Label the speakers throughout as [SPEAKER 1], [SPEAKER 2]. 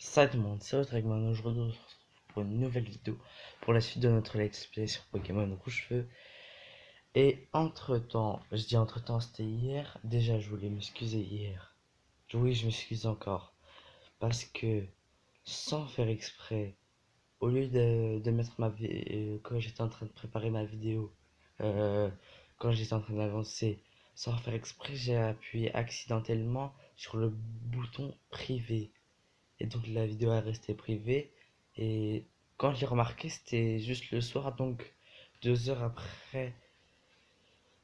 [SPEAKER 1] Salut tout le monde, c'est votre Eggman. Aujourd'hui, on se retrouve pour une nouvelle vidéo pour la suite de notre let's play sur Pokémon Rouge-Feu. Et entre temps, je dis entre temps, c'était hier. Déjà, je voulais m'excuser hier. Oui, je m'excuse encore. Parce que, sans faire exprès, au lieu de mettre ma vidéo, quand j'étais en train de préparer ma vidéo, euh, quand j'étais en train d'avancer, sans faire exprès, j'ai appuyé accidentellement sur le bouton privé. Et donc la vidéo est restée privée. Et quand j'ai remarqué, c'était juste le soir, donc 2 heures après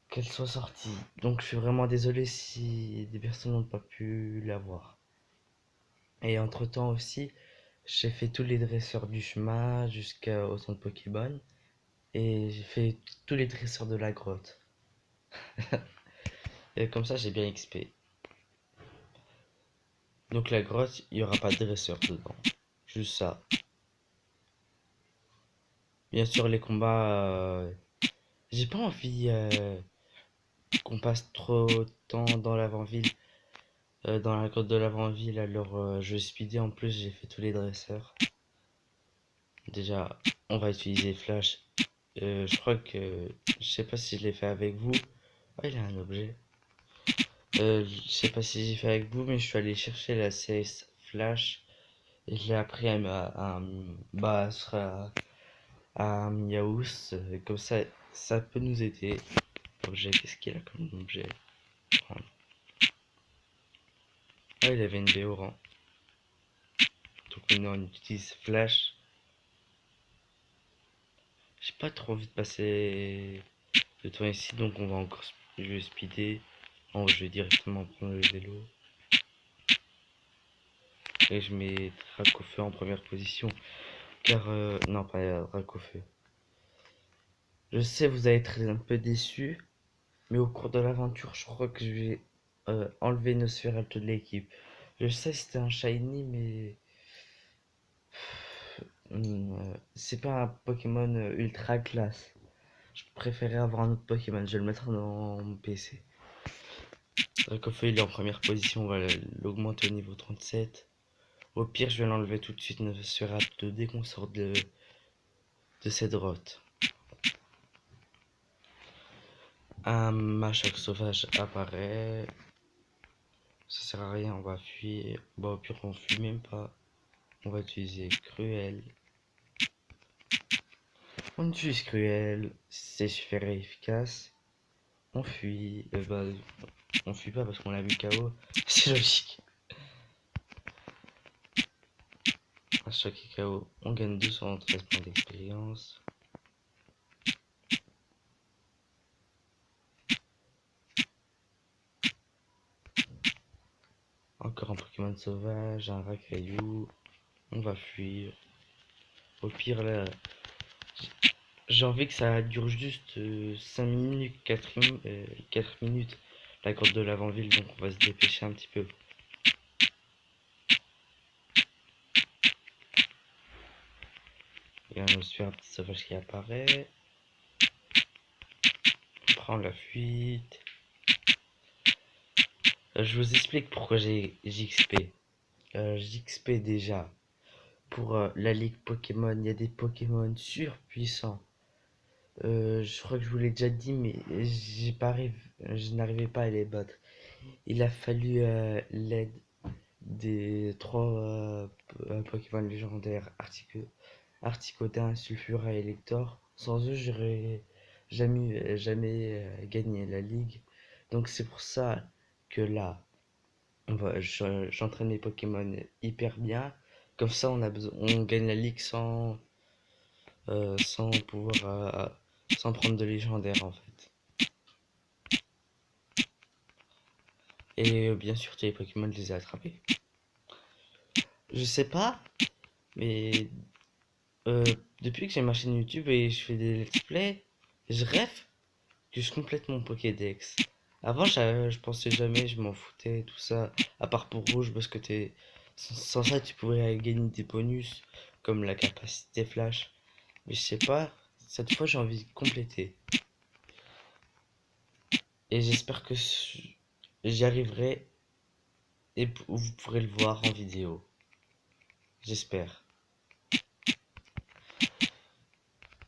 [SPEAKER 1] qu'elle soit sortie. Donc je suis vraiment désolé si des personnes n'ont pas pu la voir. Et entre-temps aussi, j'ai fait tous les dresseurs du chemin jusqu'au centre Pokéball. Et j'ai fait tous les dresseurs de la grotte. Et comme ça, j'ai bien XP. Donc la grotte, il n'y aura pas de dresseur dedans. Juste ça. Bien sûr, les combats... j'ai pas envie qu'on passe trop de temps dans l'avant-ville, dans la grotte de l'avant-ville. Alors je vais speeder. En plus, j'ai fait tous les dresseurs. Déjà, on va utiliser Flash. Je crois que... Je sais pas si je l'ai fait avec vous. Ah, il a un objet. Je sais pas si j'ai fait avec vous, mais je suis allé chercher la CS Flash. Et je l'ai appris bah, à Miaous. Comme ça peut nous aider. Objet, qu'est-ce qu'il a comme objet? Ah, il avait une Béoran. Donc maintenant on utilise Flash. J'ai pas trop envie de passer le temps ici, donc on va encore. Je vais speeder. Oh, je vais directement prendre le vélo. Et je mets Dracofeu en première position. Car. Non, pas Dracofeu. Je sais, vous allez être un peu déçus. Mais au cours de l'aventure, je crois que je vais enlever Nosferatu de l'équipe. Je sais, c'était un shiny, mais. C'est pas un Pokémon ultra classe. Je préférais avoir un autre Pokémon. Je vais le mettre dans mon PC. Dracofeu, il est en première position. On va l'augmenter au niveau 37. Au pire, je vais l'enlever tout de suite. Ne sera de dès qu'on sort de cette grotte. Un Machoc sauvage apparaît. Ça sert à rien. On va fuir. Bah, au pire, on fuit même pas. On va utiliser Cruel. On utilise Cruel. C'est super efficace. On fuit. Bah, on fuit pas parce qu'on l'a vu KO. C'est logique. À chaque KO, on gagne 213 points d'expérience. Encore un Pokémon sauvage, un Racaillou. On va fuir. Au pire, là, j'ai envie que ça dure juste 5 minutes, 4 minutes, la grotte de l'avant-ville, donc on va se dépêcher un petit peu. Il y a un super petit sauvage qui apparaît. On prend la fuite. Je vous explique pourquoi j'ai JXP. JXP déjà. Pour la ligue Pokémon, il y a des Pokémon surpuissants. Je crois que je vous l'ai déjà dit, mais je n'arrivais pas à les battre. Il a fallu l'aide des trois Pokémon légendaires Articuno, Sulfura et Elector. Sans eux, j'aurais jamais gagné la ligue. Donc c'est pour ça que là, j'entraîne mes Pokémon hyper bien. Comme ça, on gagne la ligue sans sans prendre de légendaire en fait. Et bien sûr, tous les Pokémon, je les ai attrapés. Je sais pas, mais euh, depuis que j'ai ma chaîne YouTube et je fais des let's play, je rêve que je complète mon Pokédex. Avant, je pensais jamais, je m'en foutais, tout ça. À part pour rouge, parce que sans ça, tu pourrais gagner des bonus, comme la capacité flash. Mais je sais pas, cette fois, j'ai envie de compléter. Et j'espère que j'y arriverai et vous pourrez le voir en vidéo. J'espère.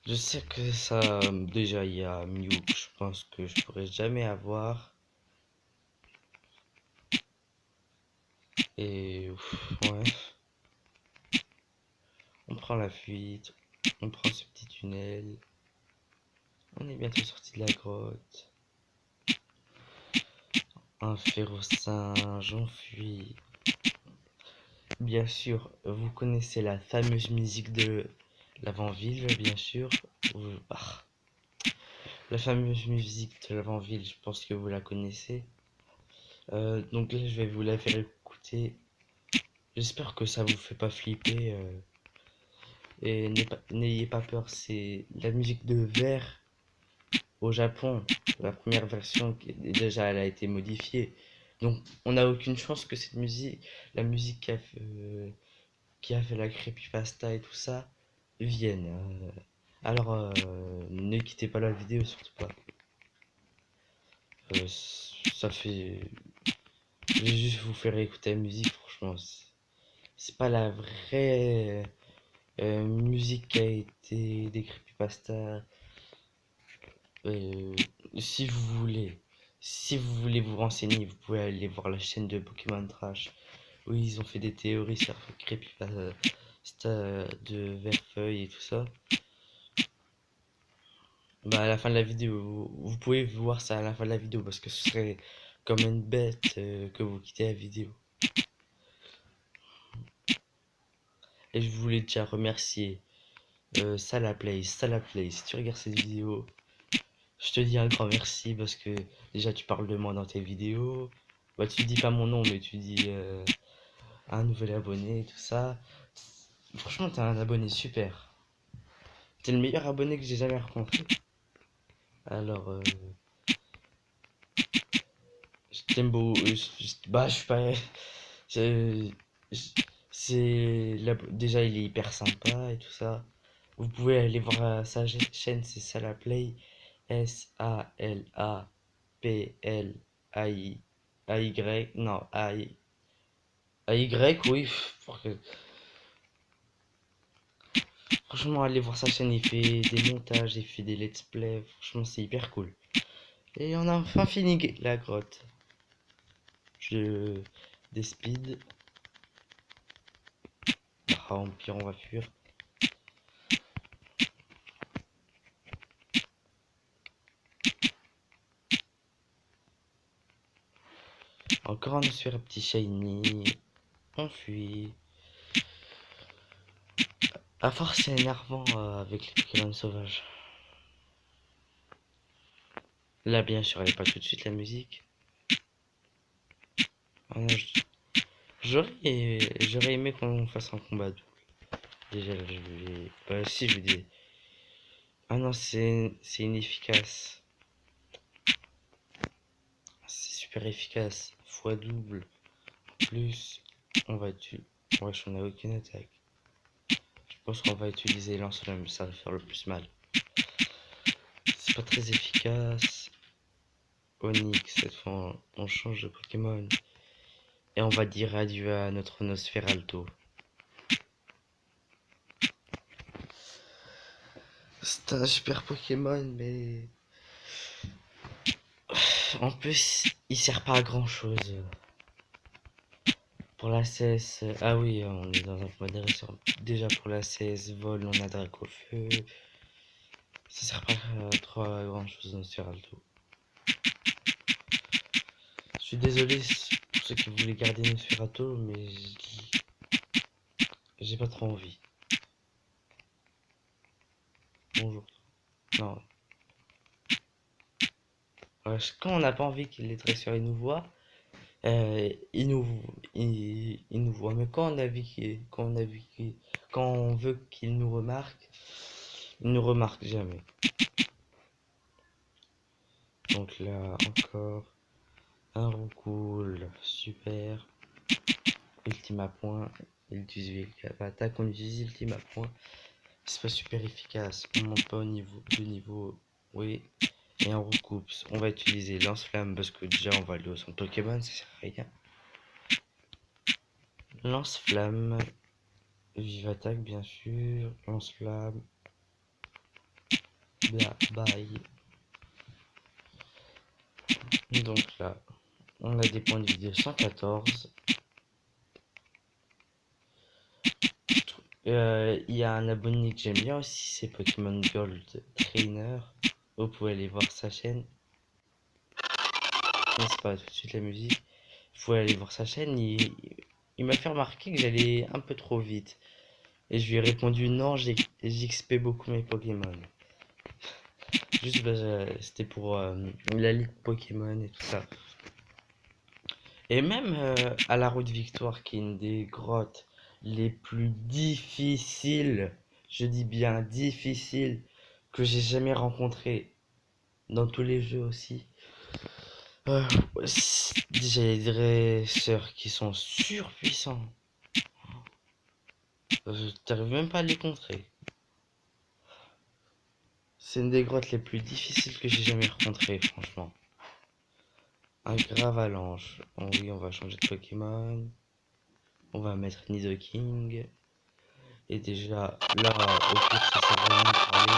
[SPEAKER 1] Je sais que ça, déjà il y a Mew que je pense que je pourrais jamais avoir. Et ouais, on prend la fuite, on prend ce petit tunnel. On est bientôt sorti de la grotte. Un férocinge, on fuit. Bien sûr, vous connaissez la fameuse musique de l'avant-ville, bien sûr. Bah, la fameuse musique de l'avant-ville, je pense que vous la connaissez. Donc là, je vais vous la faire écouter. J'espère que ça vous fait pas flipper. Et n'ayez pas peur, c'est la musique de Vert au Japon. La première version, déjà, elle a été modifiée. Donc, on n'a aucune chance que cette musique, la musique qui a fait la creepypasta et tout ça, vienne. Alors, ne quittez pas la vidéo, surtout pas. Ça fait. Je vais juste vous faire écouter la musique, franchement. C'est pas la vraie musique qui a été des creepypasta. Euh, si vous voulez, si vous voulez vous renseigner, vous pouvez aller voir la chaîne de Pokémon Trash où ils ont fait des théories sur creepypasta de Verfeuille et tout ça. Bah à la fin de la vidéo, vous pouvez voir ça à la fin de la vidéo parce que ce serait comme une bête que vous quittez la vidéo. Et je voulais déjà remercier Salaplay, si tu regardes cette vidéo, je te dis un grand merci parce que déjà tu parles de moi dans tes vidéos. Bah tu dis pas mon nom mais tu dis un nouvel abonné et tout ça. Franchement t'es un abonné super. T'es le meilleur abonné que j'ai jamais rencontré. Alors je t'aime beau. Bah je suis pas. je- je- déjà il est hyper sympa et tout ça. Vous pouvez aller voir sa chaîne, c'est Salaplay. Salaplay. Non, AY, oui. Franchement, allez voir sa chaîne, il fait des montages, il fait des let's play. Franchement, c'est hyper cool. Et on a enfin fini la grotte. Je. Des speeds. Ah, en pire, on va fuir. Encore un sphère petit shiny. On fuit. À force, c'est énervant avec les Pokémon sauvages. Là, bien sûr, elle est pas tout de suite la musique. Ah non, j'aurais aimé qu'on fasse un combat double. Déjà, je vais. Bah, si, je vais dire. Ah non, c'est inefficace. C'est super efficace. Fois double. Plus, on va utiliser. Wesh, on a aucune attaque. Je pense qu'on va utiliser lance-flamme, ça va faire le plus mal. C'est pas très efficace. Onyx, cette fois, on change de Pokémon. Et on va dire adieu à notre Nosferalto. C'est un super Pokémon, mais en plus, il sert pas à grand chose. Pour la CS, ah oui, on est dans un modération. Déjà pour la CS vol, on a Dracofeu. Ça sert pas trop à grand chose dans Nosferalto. Je suis désolé pour ceux qui voulaient garder Nosferatu, mais j'ai pas trop envie. Bonjour. Non. Ouais, quand on n'a pas envie que les dresseurs ils nous voient, ils nous voient. Mais quand on veut qu'ils nous remarquent, ils nous remarquent jamais. Donc là encore un roucoule, super. Ultima point. Il utilise attaque, on utilise ultima point. C'est pas super efficace. On monte pas au niveau de niveau. Oui. Et on recoupe. On va utiliser lance-flamme parce que déjà on va aller au centre Pokémon, ça sert à rien. Lance-flamme. Vive attaque, bien sûr. Lance-flamme. Bye. Donc là, on a des points de vie de 114. Il y a un abonné que j'aime bien aussi, c'est Pokémon Gold Trainer. Vous pouvez aller voir sa chaîne. Mais c'est pas tout de suite la musique. Vous pouvez aller voir sa chaîne. Il m'a fait remarquer que j'allais un peu trop vite. Et je lui ai répondu non, j'XP beaucoup mes Pokémon. Juste, c'était pour la ligue Pokémon et tout ça. Et même à la route Victoire, qui est une des grottes les plus difficiles, je dis bien difficiles, que j'ai jamais rencontrées dans tous les jeux aussi. Euh, j'ai des dresseurs qui sont surpuissants. T'arrives même pas à les contrer. C'est une des grottes les plus difficiles que j'ai jamais rencontrées, franchement. Un Gravalanche. Oh oui, on va changer de Pokémon. On va mettre Nidoking. Et déjà, là, au pire, ça sert à rien de parler.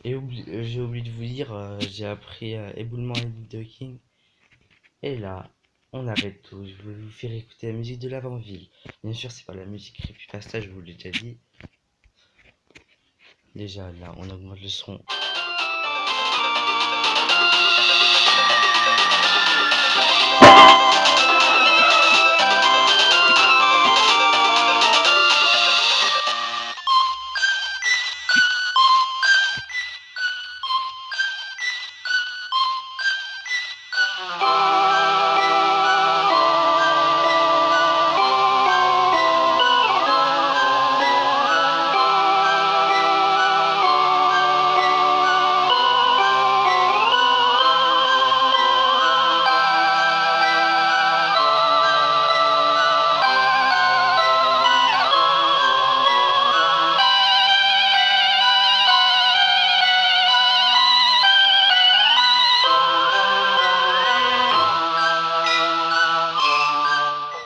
[SPEAKER 1] Et j'ai oublié de vous dire, j'ai appris éboulement et Nidoking. Et là, on arrête tout. Je vais vous faire écouter la musique de l'avant-ville. Bien sûr, c'est pas la musique creepypasta, je vous l'ai déjà dit. Déjà, là, on augmente le son.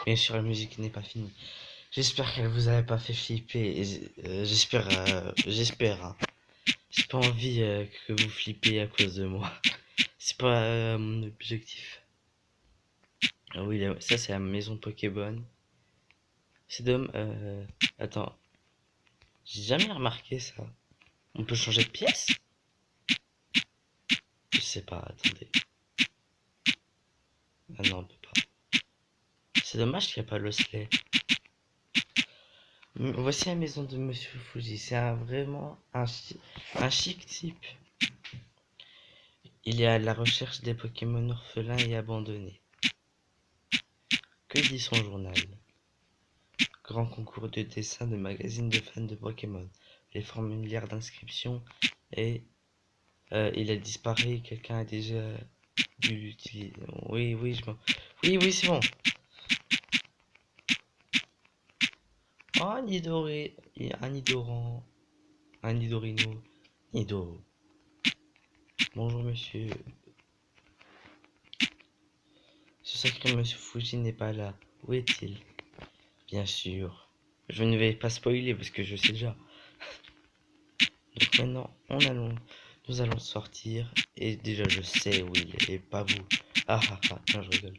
[SPEAKER 1] Bien sûr, la musique n'est pas finie. J'espère qu'elle vous avait pas fait flipper. J'espère. Hein. J'ai pas envie que vous flippez à cause de moi. C'est pas mon objectif. Ah oui, ça c'est la maison Pokéball. C'est dommage. Attends, j'ai jamais remarqué ça. On peut changer de pièce? Je sais pas, attendez. Ah non, on peut pas. C'est dommage qu'il n'y a pas l'osselet. Voici la maison de Monsieur Fuji. C'est vraiment un chic type. Il est à la recherche des Pokémon orphelins et abandonnés. Que dit son journal? Grand concours de dessin de magazine de fans de Pokémon. Les formulaires d'inscription et il a disparu. Quelqu'un a déjà dû l'utiliser. Oui, oui, oui, c'est bon. Oh, un Nidoré, un Nidoran, un Nidorino, Nido. Bonjour monsieur. Ce sacré monsieur Fuji n'est pas là. Où est-il? Bien sûr. Je ne vais pas spoiler parce que je sais déjà. Donc maintenant, on allons. Nous allons sortir. Et déjà, je sais où il est, et pas vous. Ah ah ah, non, je rigole.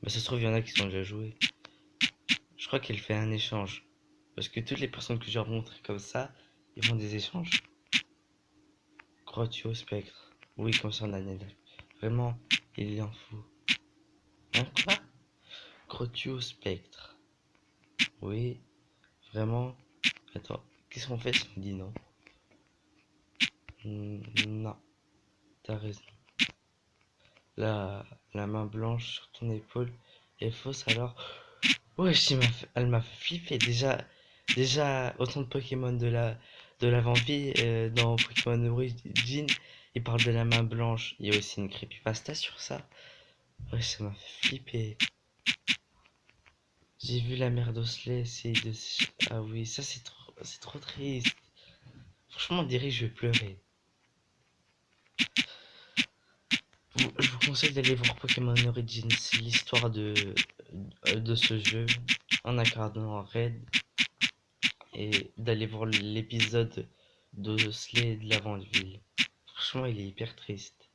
[SPEAKER 1] Mais ça se trouve, il y en a qui sont déjà joués. Je crois qu'elle fait un échange. Parce que toutes les personnes que j'ai rencontrées comme ça, ils font des échanges. Grotte au spectre. Oui, concernant Daniel. Vraiment, il en fout. Hein, quoi? Grotte au spectre. Oui, vraiment. Attends, qu'est-ce qu'on fait si on dit non? Non, t'as raison. La main blanche sur ton épaule est fausse alors. Ouais, elle m'a fait flipper. Déjà, autant de Pokémon de l'avant-vie dans Pokémon Origin, il parle de la main blanche. Il y a aussi une creepypasta sur ça. Ouais, ça m'a fait flipper. J'ai vu la mère d'Osley essayer de. Ah oui, ça c'est trop triste. Franchement, on dirait que je vais pleurer. Je vous conseille d'aller voir Pokémon Origins, c'est l'histoire de ce jeu en incarnant Red et d'aller voir l'épisode d'Osley de l'avant-ville. Franchement, il est hyper triste.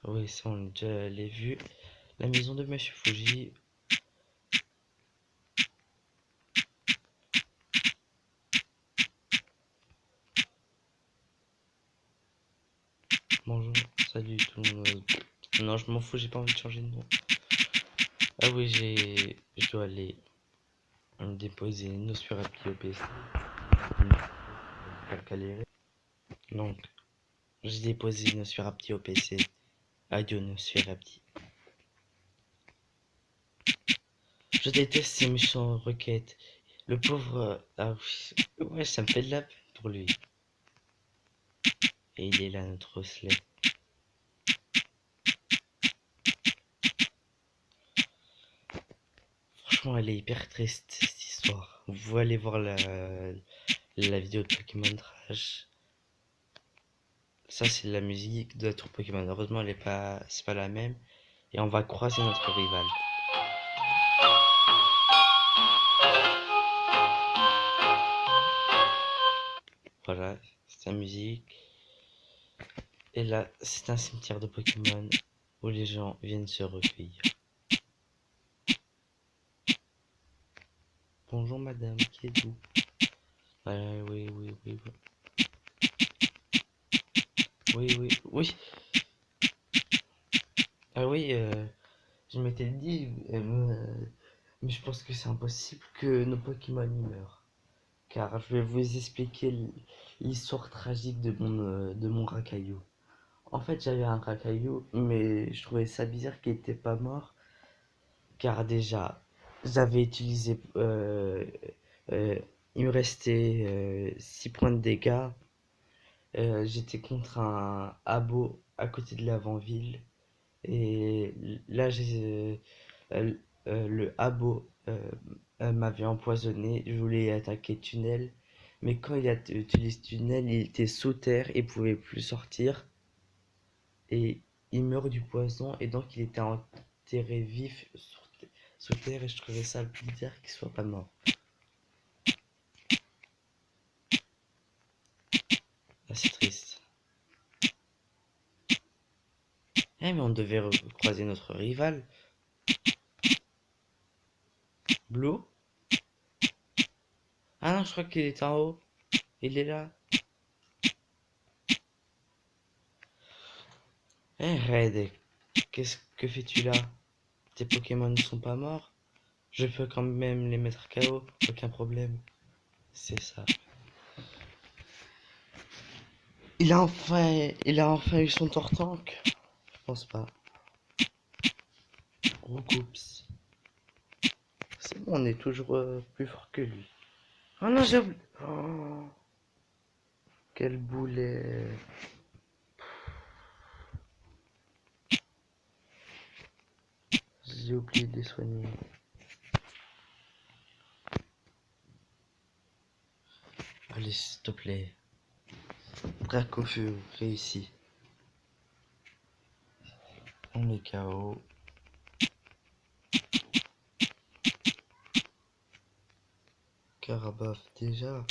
[SPEAKER 1] Oui, ça on déjà l'a vu. La maison de Monsieur Fuji. Bonjour, salut tout le monde. Non, je m'en fous, j'ai pas envie de changer de nom. Ah oui, je dois aller déposer nos surappliqués au PC. Donc, j'ai déposé nos surappliqués au PC. Adieu nos surappliqués. Je déteste ces méchants requêtes. Le pauvre. Ah oui. Ouais, ça me fait de la peine pour lui. Et il est là, notre Osley. Franchement, elle est hyper triste, cette histoire. Vous pouvez aller voir la vidéo de Pokémon Trash. Ça, c'est la musique de la tour Pokémon. Heureusement, c'est pas la même. Et on va croiser notre rival. Voilà, c'est la musique. Et là, c'est un cimetière de Pokémon où les gens viennent se recueillir. Bonjour madame, qui êtes-vous? Oui, oui, oui, oui. Oui, oui, oui. Ah oui, je m'étais dit, mais je pense que c'est impossible que nos Pokémon y meurent. Car je vais vous expliquer l'histoire tragique de mon Racaillou. En fait, j'avais un Racaillou, mais je trouvais ça bizarre qu'il était pas mort. Car déjà, j'avais utilisé. Euh, il me restait 6 points de dégâts. J'étais contre un abo à côté de l'avant-ville. Et là, le abo m'avait empoisonné. Je voulais attaquer Tunnel. Mais quand il a utilisé Tunnel, il était sous terre et pouvait plus sortir. Et il meurt du poison. Et donc, il était enterré vif sous terre. Et je trouvais ça bizarre qu'il soit pas mort. Ah, c'est triste. Eh, mais on devait croiser notre rival. Blue? Ah non, je crois qu'il est en haut. Il est là. Eh, Red, que fais-tu là? Tes Pokémon ne sont pas morts? Je peux quand même les mettre KO, aucun problème. C'est ça. Il a enfin eu son Tortank? Je pense pas. Recoups. C'est bon, on est toujours plus fort que lui. Oh non, j'ai oublié. Oh, quel boulet. J'ai oublié de les soigner. Allez, s'il te plaît. Braque au feu, réussi. On est KO. Karabaf déjà.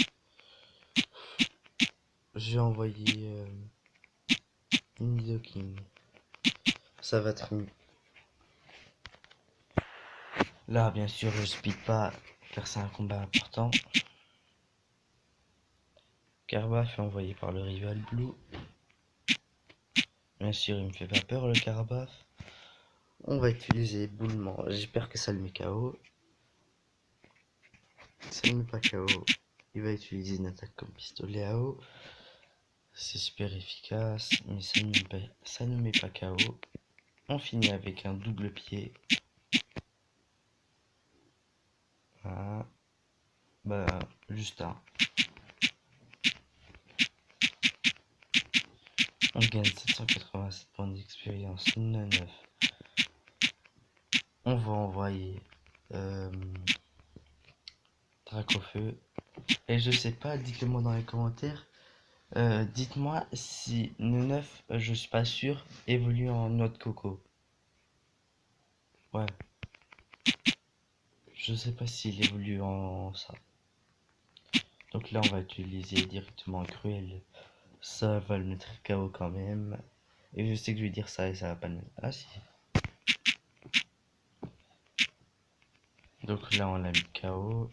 [SPEAKER 1] je vais envoyer Nidoking. Ça va être mieux. Là, bien sûr, je speed pas car c'est un combat important. Carbaf est envoyé par le rival Blue. Bien sûr, il me fait pas peur le Carbaf. On va utiliser Boulement. J'espère que ça le met KO. Ça le met pas KO. Il va utiliser une attaque comme pistolet à eau. C'est super efficace, mais ça ne met pas KO. On finit avec un double pied. Voilà. Bah, juste un. On gagne 787 points d'expérience, 9. On va envoyer Dracofeu. Et je sais pas, dites-le moi dans les commentaires. Dites-moi si 9, je suis pas sûr, évolue en noix de coco. Ouais. Je sais pas s'il évolue en ça. Donc là, on va utiliser directement Cruel. Ça va le mettre KO quand même. Et je sais que je vais dire ça et ça va pas le mettre. Ah si. Donc là, on l'a mis KO.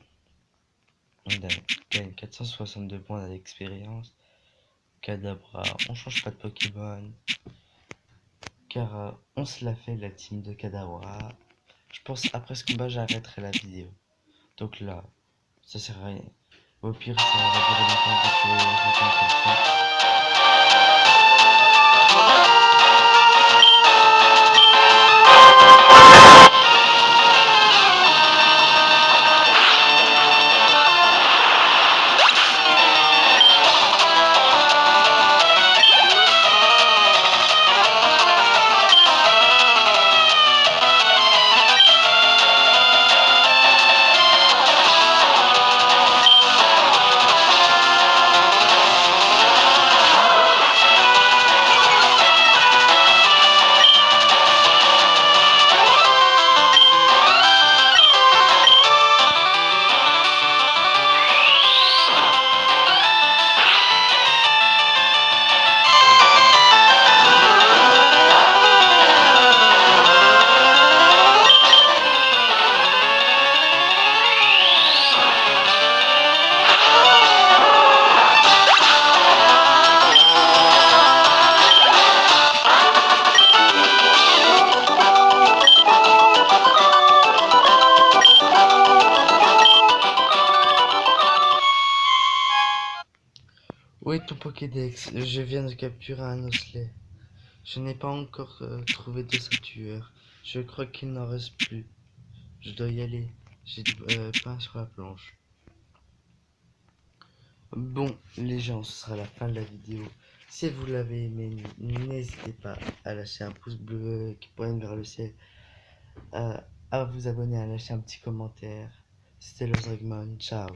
[SPEAKER 1] On gagne 462 points d'expérience. Kadabra, on change pas de Pokémon. Car on se l'a fait la team de Kadabra. Je pense après ce combat, j'arrêterai la vidéo. Donc là, ça sert à rien. Au pire, ça va durer longtemps que je comme ça. Où est ton Pokédex? Je viens de capturer un osselet. Je n'ai pas encore trouvé de sa tueur. Je crois qu'il n'en reste plus. Je dois y aller. J'ai du pain sur la planche. Bon, les gens, ce sera la fin de la vidéo. Si vous l'avez aimé, n'hésitez pas à lâcher un pouce bleu qui pointe vers le ciel, à vous abonner, à lâcher un petit commentaire. C'était Lozregmon, ciao.